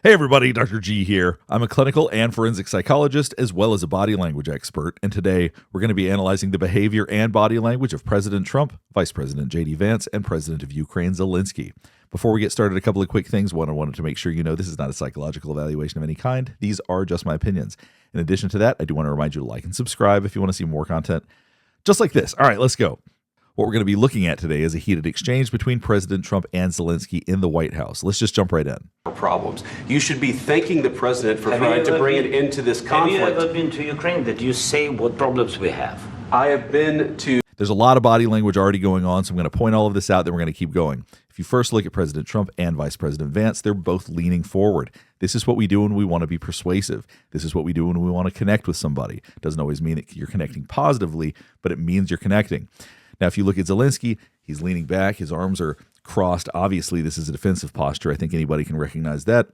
Hey everybody, Dr. G here. I'm a clinical and forensic psychologist as well as a body language expert, and today we're going to be analyzing the behavior and body language of President Trump, Vice President J.D. Vance, and President of Ukraine Zelenskyy. Before we get started, a couple of quick things. One, I wanted to make sure you know this is not a psychological evaluation of any kind. These are just my opinions. In addition to that, I do want to remind you to like and subscribe if you want to see more content just like this. All right, let's go. What we're going to be looking at today is a heated exchange between President Trump and Zelenskyy in the White House. Let's just jump right in. Problems. You should be thanking the president for trying to bring it into this conflict. Have you ever been to Ukraine? Did you say what problems we have? I have been to... There's a lot of body language already going on, so I'm going to point all of this out, then we're going to keep going. If you first look at President Trump and Vice President Vance, they're both leaning forward. This is what we do when we want to be persuasive. This is what we do when we want to connect with somebody. It doesn't always mean that you're connecting positively, but it means you're connecting. Now, if you look at Zelenskyy, he's leaning back. His arms are crossed. Obviously, this is a defensive posture. I think anybody can recognize that.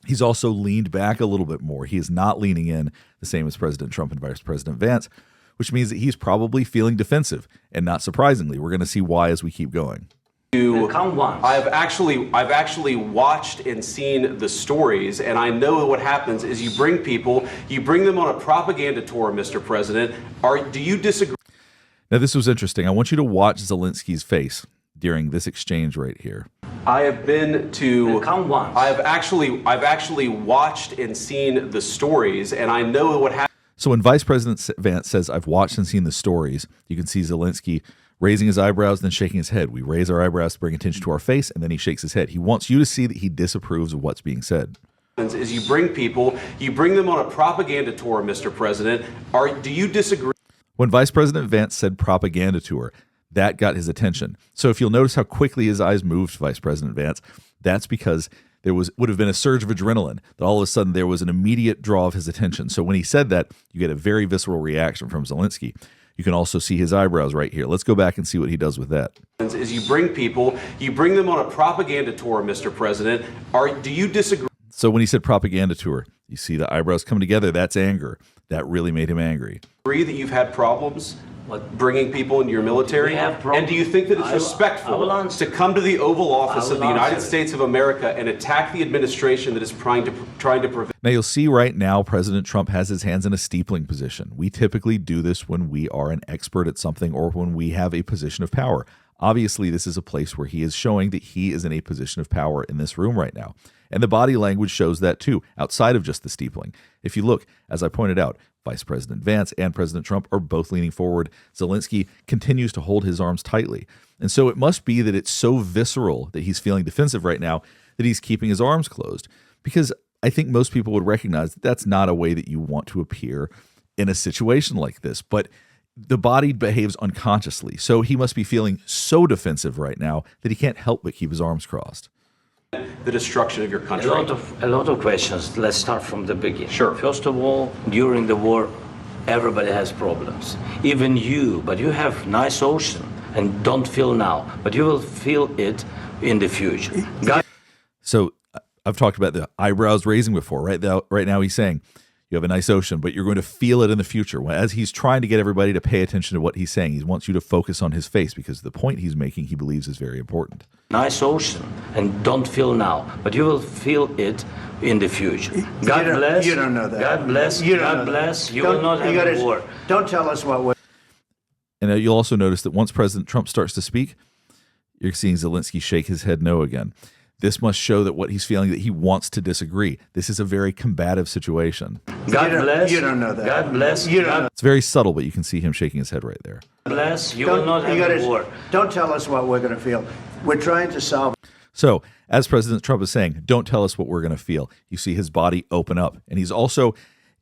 He's also leaned back a little bit more. He is not leaning in the same as President Trump and Vice President Vance, which means that he's probably feeling defensive. And not surprisingly, we're going to see why as we keep going. I've actually watched and seen the stories, and I know what happens is you bring them on a propaganda tour, Mr. President. Do you disagree? Now, this was interesting. I want you to watch Zelenskyy's face during this exchange right here. I've actually watched and seen the stories, and I know what happens. So when Vice President Vance says, I've watched and seen the stories, you can see Zelenskyy raising his eyebrows, then shaking his head. We raise our eyebrows to bring attention to our face, and then he shakes his head. He wants you to see that he disapproves of what's being said. Is you bring them on a propaganda tour, Mr. President. Do you disagree? When Vice President Vance said propaganda tour, that got his attention. So if you'll notice how quickly his eyes moved, Vice President Vance, that's because there would have been a surge of adrenaline, that all of a sudden there was an immediate draw of his attention. So when he said that, you get a very visceral reaction from Zelenskyy. You can also see his eyebrows right here. Let's go back and see what he does with that. Is you bring them on a propaganda tour, Mr. President. Do you disagree? So when he said propaganda tour, you see the eyebrows come together. That's anger. That really made him angry. Agree that you've had problems bringing people into your military? And do you think that it's respectful to come to the Oval Office of the United States of America and attack the administration that is trying to prevent? Now, you'll see right now President Trump has his hands in a steepling position. We typically do this when we are an expert at something or when we have a position of power. Obviously, this is a place where he is showing that he is in a position of power in this room right now. And the body language shows that too, outside of just the steepling. If you look, as I pointed out, Vice President Vance and President Trump are both leaning forward. Zelenskyy continues to hold his arms tightly. And so it must be that it's so visceral that he's feeling defensive right now that he's keeping his arms closed. Because I think most people would recognize that that's not a way that you want to appear in a situation like this. But the body behaves unconsciously. So he must be feeling so defensive right now that he can't help but keep his arms crossed. The destruction of your country. A lot of questions. Let's start from the beginning. Sure. First of all, during the war, everybody has problems. Even you, but you have nice ocean and don't feel now, but you will feel it in the future. So I've talked about the eyebrows raising before, right? Right now he's saying, you have a nice ocean, but you're going to feel it in the future. As he's trying to get everybody to pay attention to what he's saying, he wants you to focus on his face because the point he's making, he believes, is very important. Nice ocean and don't feel now, but you will feel it in the future. God bless. You don't know that. God bless. God bless. You will not have a war. Don't tell us what. And you'll also notice that once President Trump starts to speak, you're seeing Zelenskyy shake his head no again. This must show that what he's feeling, that he wants to disagree. This is a very combative situation. God bless. You don't know that. God bless. It's very subtle, but you can see him shaking his head right there. God bless. You will not have a war. Don't tell us what we're going to feel. We're trying to solve. So, as President Trump is saying, don't tell us what we're going to feel. You see his body open up, and he's also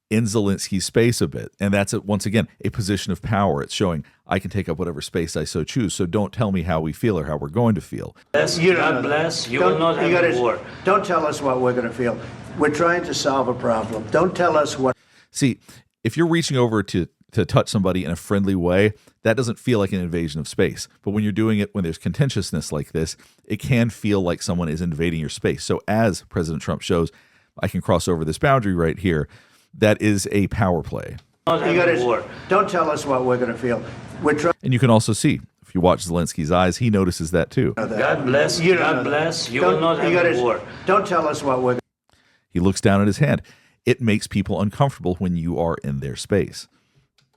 in Zelenskyy's space a bit. And that's, once again, a position of power. It's showing I can take up whatever space I so choose. So don't tell me how we feel or how we're going to feel. God bless. You will not have a war. Don't tell us what we're going to feel. We're trying to solve a problem. Don't tell us what. See, if you're reaching over to touch somebody in a friendly way, that doesn't feel like an invasion of space. But when you're doing it when there's contentiousness like this, it can feel like someone is invading your space. So as President Trump shows, I can cross over this boundary right here. That is a power play. Don't tell us what we're going to feel. And you can also see, if you watch Zelenskyy's eyes, he notices that too. God bless. God bless. You will not have a war. Don't tell us what we're. He looks down at his hand. It makes people uncomfortable when you are in their space.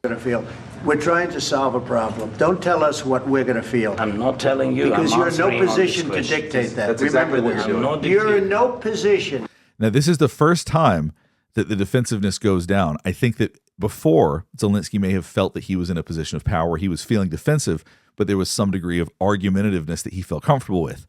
Going to feel. We're trying to solve a problem. Don't tell us what we're going to feel. I'm not telling you. Because I'm you're in no answering on position this to question. dictate that. That's exactly Remember what this. you're doing. You're in no position. Now, this is the first time that the defensiveness goes down. I think that before, Zelensky may have felt that he was in a position of power. He was feeling defensive, but there was some degree of argumentativeness that he felt comfortable with.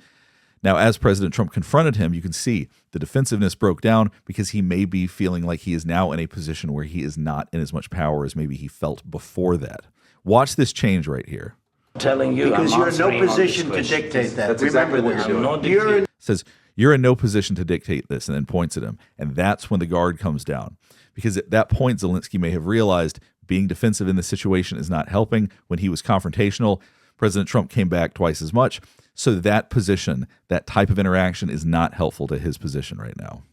Now, as President Trump confronted him, you can see the defensiveness broke down because he may be feeling like he is now in a position where he is not in as much power as maybe he felt before that. Watch this change right here. Telling you, Because I'm you're in no answering on position this to question. dictate that. That's exactly Remember what this. you're doing. I'm not You're in Says, you're in no position to dictate this, and then points at him. And that's when the guard comes down. Because at that point, Zelensky may have realized being defensive in this situation is not helping. When he was confrontational, President Trump came back twice as much. So that position, that type of interaction is not helpful to his position right now.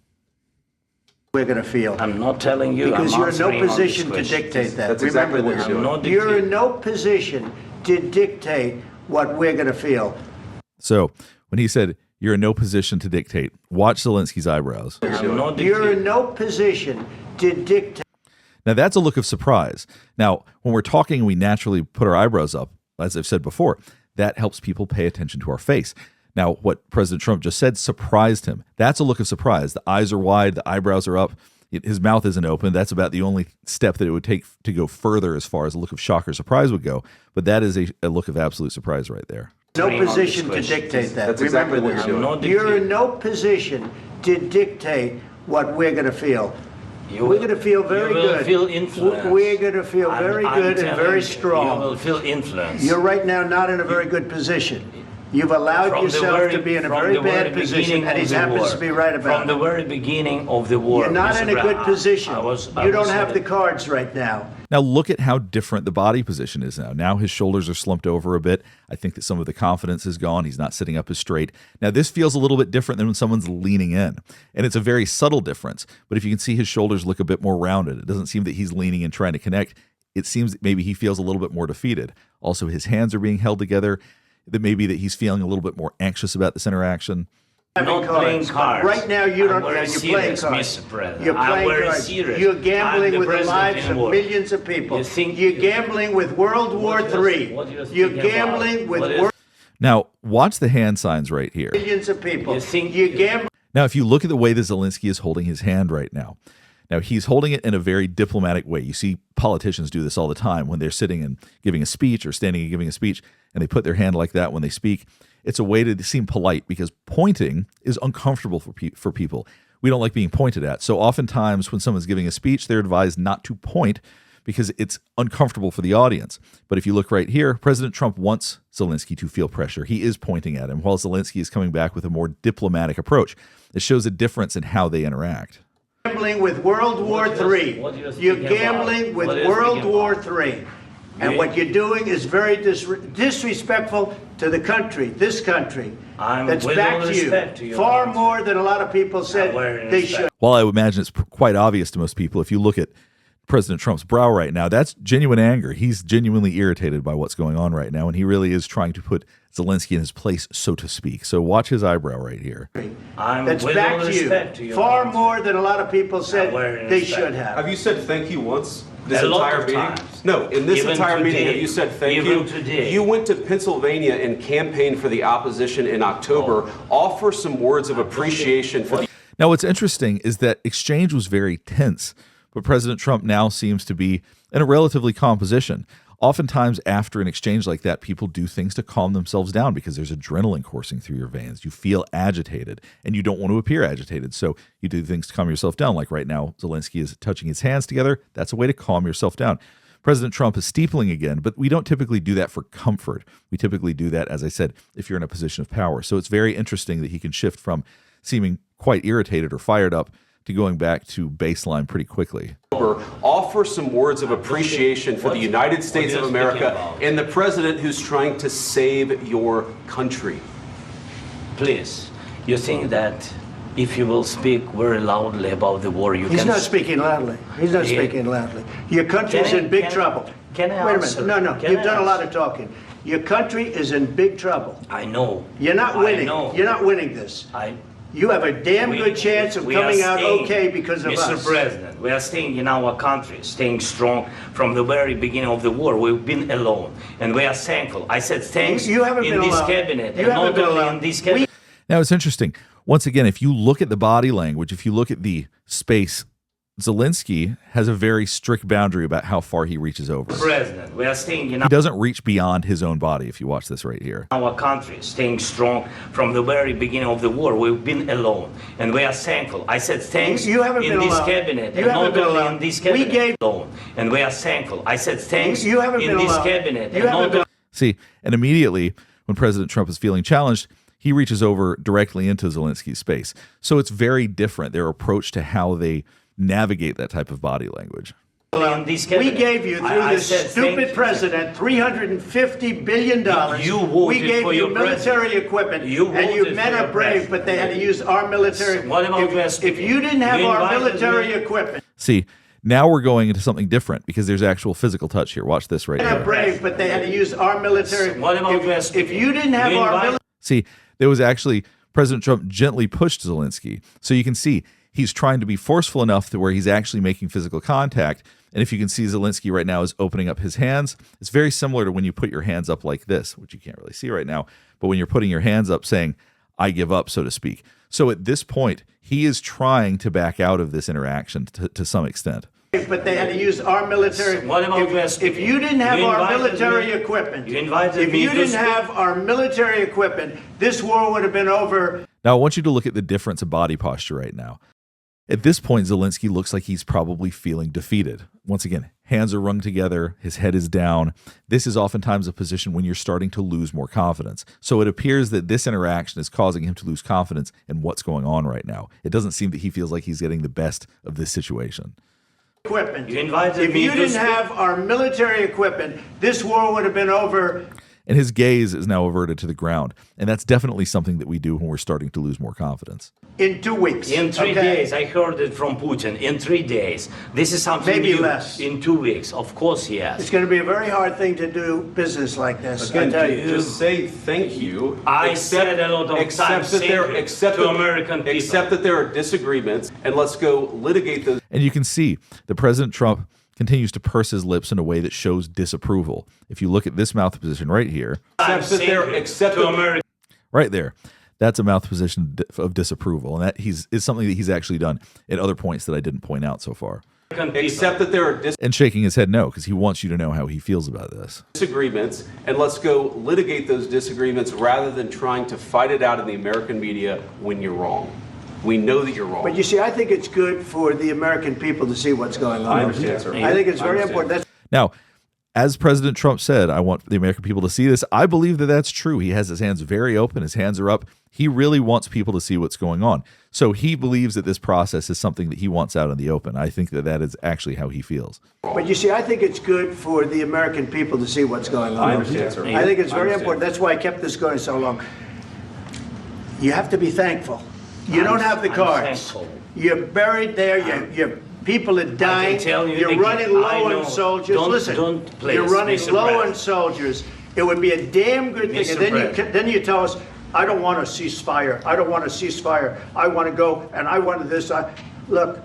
we're going to feel. I'm not telling you. Because I'm you're in no answering on this position to question. dictate that. That's Remember exactly what this. you're doing. I'm not You're in dictating. no position to dictate what we're going to feel. So when he said, you're in no position to dictate, watch Zelensky's eyebrows. I'm not You're dictating. in no position to dictate. Now, that's a look of surprise. Now, when we're talking, we naturally put our eyebrows up, as I've said before. That helps people pay attention to our face. Now, what President Trump just said surprised him. That's a look of surprise. The eyes are wide, the eyebrows are up, his mouth isn't open. That's about the only step that it would take to go further as far as a look of shock or surprise would go. But that is a look of absolute surprise right there. No Bring on position to this question. dictate that. That's Remember exactly what this. you're I'm not You're in dictating. no position to dictate what we're going to feel. You We're will- going to feel very you will good. feel influenced. We're going to feel very I'm good and telling very you, strong. You will feel influence. You're right now not in a very good position. You've allowed From the yourself very- to be in a from very the very bad position, beginning and he of the happens war. to be right about From the it. very beginning of the war. You're not Mr. in a good Brown, position. I You don't was have the saying- cards right now. Now, look at how different the body position is now. Now his shoulders are slumped over a bit. I think that some of the confidence is gone. He's not sitting up as straight. Now, this feels a little bit different than when someone's leaning in. And it's a very subtle difference. But if you can see his shoulders look a bit more rounded, it doesn't seem that he's leaning and trying to connect. It seems that maybe he feels a little bit more defeated. Also, his hands are being held together. That maybe that he's feeling a little bit more anxious about this interaction. Not playing cards. Right now, you I'm don't. very You're playing serious, cards. Mr. President. You're I'm playing very cards. serious. You're I'm gambling the with the president lives in of war. millions of people. You think- You're gambling with World War What do you- III. what do you You're think about? gambling with What is- world Now, watch the hand signs right here. millions of people. You think- You're gambling. Now, if you look at the way that Zelensky is holding his hand right now, he's holding it in a very diplomatic way. You see politicians do this all the time when they're sitting and giving a speech or standing and giving a speech, and they put their hand like that when they speak. It's a way to seem polite because pointing is uncomfortable for people. We don't like being pointed at. So oftentimes when someone's giving a speech, they're advised not to point because it's uncomfortable for the audience. But if you look right here, President Trump wants Zelensky to feel pressure. He is pointing at him, while Zelensky is coming back with a more diplomatic approach. It shows a difference in how they interact. Gambling with World War III. what do you think You're about? gambling with What do you World think War about? III. And You- what you're doing is very disrespectful to the country, this country. I'm That's with back all to respect to you. your Far country. more than a lot of people said very they respect. should. While I would imagine it's quite obvious to most people, if you look at President Trump's brow right now, that's genuine anger. He's genuinely irritated by what's going on right now, and he really is trying to put Zelensky in his place, so to speak. So watch his eyebrow right here. I'm That's with back all to respect to you. your Far country. more than a lot of people said very they respect. should have. Have you said thank you once this A lot entire of meeting? times. No, in this Even entire meeting, today. have you said thank Even you? today. You went to Pennsylvania and campaigned for the opposition in October. Offer some words of appreciation for the Now, what's interesting is that exchange was very tense, but President Trump now seems to be in a relatively calm position. Oftentimes, after an exchange like that, people do things to calm themselves down because there's adrenaline coursing through your veins. You feel agitated, and you don't want to appear agitated, so you do things to calm yourself down. Like right now, Zelensky is touching his hands together. That's a way to calm yourself down. President Trump is steepling again, but we don't typically do that for comfort. We typically do that, as I said, if you're in a position of power. So it's very interesting that he can shift from seeming quite irritated or fired up to going back to baseline pretty quickly. Offer some words of appreciation for the United States of What are you America speaking about? and the president who's trying to save your country. Please, you think that if you will speak very loudly about the war, you He's can... not speaking loudly. He's not Yeah. speaking loudly. Your country's Can I- in big can I- trouble. can I Wait a answer? minute. No, Can you've I done a lot answer? of talking. Your country is in big trouble. I know. You're not winning. I know. You're not winning this. You have a damn good chance of coming out okay because of us. Mr. President, we are staying in our country, staying strong from the very beginning of the war. We've been alone, and we are thankful. I said thanks You haven't in been this alone. cabinet, You and haven't not been only alone. in this cabinet. Now, it's interesting. Once again, if you look at the body language, if you look at the space, Zelensky has a very strict boundary about how far he reaches over. President, we are staying in He doesn't reach beyond his own body, if you watch this right here. our country, staying strong from the very beginning of the war. We've been alone, and we are thankful. I said thanks You haven't in been this alone. cabinet, You and haven't not been only alone. in this We cabinet, gave- alone, and we are thankful. I said thanks You haven't in been this alone. cabinet, You and haven't not been- See, and immediately when President Trump is feeling challenged, he reaches over directly into Zelensky's space. So it's very different, their approach to how they navigate that type of body language. in this We cabinet. gave you, through I this said stupid thank you. president, $350 billion. You We voted gave for you your military president. equipment, You and you voted men for are your brave, president. but they had to use our military. What about you, If you didn't have you our invited military me? equipment, See, now we're going into something different because there's actual physical touch here. Watch this right men are here. brave, but they had to use our military. What about you? If you didn't have You our invited- military. See, there was actually President Trump gently pushed Zelensky. So you can see he's trying to be forceful enough to where he's actually making physical contact. And if you can see Zelensky right now is opening up his hands, it's very similar to when you put your hands up like this, which you can't really see right now. But when you're putting your hands up saying, I give up, so to speak. So at this point, he is trying to back out of this interaction to some extent. But they had to use our military. What about you? If you didn't have You our invited military me. equipment, You invited if me you to didn't speak. have our military equipment, this war would have been over. Now, I want you to look at the difference of body posture right now. At this point, Zelensky looks like he's probably feeling defeated. Once again, hands are wrung together, his head is down. This is oftentimes a position when you're starting to lose more confidence. So it appears that this interaction is causing him to lose confidence in what's going on right now. It doesn't seem that he feels like he's getting the best of this situation. Equipment. You invited If me you to didn't speak. have our military equipment, this war would have been over. And his gaze is now averted to the ground. And that's definitely something that we do when we're starting to lose more confidence. In 2 weeks. In 3 okay? days, I heard it from Putin. In 3 days, this is something Maybe new. less. In 2 weeks, of course, yes. It's going to be a very hard thing to do business like this. I tell you. Just say thank you. I said a lot of times, that thank there, you accept to that- American people. Accept that there are disagreements, and let's go litigate those. And you can see that President Trump continues to purse his lips in a way that shows disapproval. If you look at this mouth position right here, Accept that there, accept to that American right there, that's a mouth position of disapproval. And that is something that he's actually done at other points that I didn't point out so far. people. accept that there are And shaking his head no, because he wants you to know how he feels about this. disagreements, and let's go litigate those disagreements rather than trying to fight it out in the American media when you're wrong. We know that you're wrong. But you see, I think it's good for the American people to see what's going on. I understand, sir. I think it's I very understand. important. That's Now, as President Trump said, I want the American people to see this. I believe that that's true. He has his hands very open. His hands are up. He really wants people to see what's going on. So he believes that this process is something that he wants out in the open. I think that that is actually how he feels. But you see, I think it's good for the American people to see what's going on. I understand, sir. I think it's I very understand. important. That's why I kept this going so long. You have to be thankful. You don't have the I'm cards. thankful. You're buried there. Your people are dying. tell you You're again, running I low know. on soldiers. Don't- Listen, don't please, you're running Mr. low on President. soldiers. It would be a damn good thing. Mr. And then President. then you tell us, I don't want a ceasefire. I don't want a ceasefire. I want to go and I want this. Look,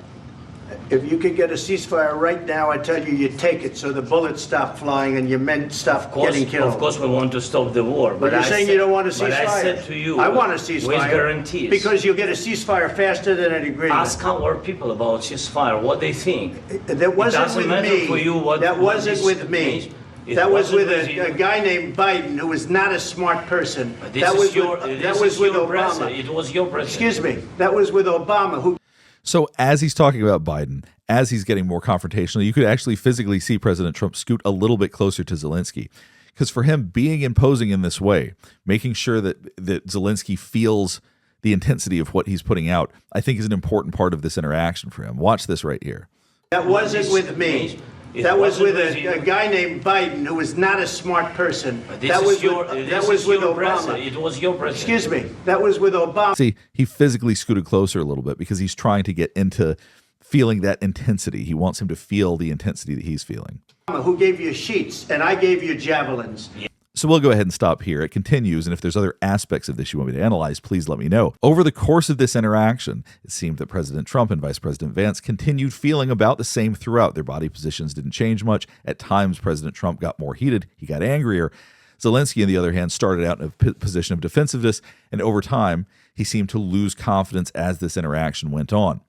if you could get a ceasefire right now, I tell you, you take it so the bullets stop flying and your men stop getting killed. Of course, we want to stop the war. But you're I saying said- you don't want a ceasefire. But I said to you, I want a ceasefire. with guarantees. Because you'll get a ceasefire faster than an agreement. Ask our people about ceasefire, what they think. That wasn't doesn't with matter me. for you what- That what wasn't this with me. means. It That was wasn't with with a you. guy named Biden who was not a smart person. This That is was your, with, this that was is with your Obama. president. It was your president. Excuse me. That was with Obama who So as he's talking about Biden, as he's getting more confrontational, you could actually physically see President Trump scoot a little bit closer to Zelensky. Because for him, being imposing in this way, making sure that Zelensky feels the intensity of what he's putting out, I think is an important part of this interaction for him. Watch this right here. That wasn't this with me. means- it That was wasn't with with you. a guy named Biden who was not a smart person. This That is was your, with, this that was is with your Obama. president. It was your president. Excuse me. That was with Obama. See, he physically scooted closer a little bit because he's trying to get into feeling that intensity. He wants him to feel the intensity that he's feeling. Who gave you sheets and I gave you javelins. So we'll go ahead and stop here. It continues, and if there's other aspects of this you want me to analyze, please let me know. Over the course of this interaction, it seemed that President Trump and Vice President Vance continued feeling about the same throughout. Their body positions didn't change much. At times, President Trump got more heated. He got angrier. Zelenskyy, on the other hand, started out in a position of defensiveness, and over time, he seemed to lose confidence as this interaction went on.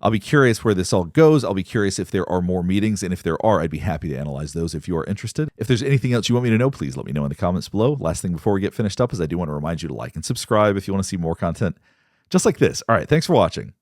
I'll be curious where this all goes. I'll be curious if there are more meetings, and if there are, I'd be happy to analyze those if you are interested. If there's anything else you want me to know, please let me know in the comments below. Last thing before we get finished up is I do want to remind you to like and subscribe if you want to see more content just like this. All right, thanks for watching.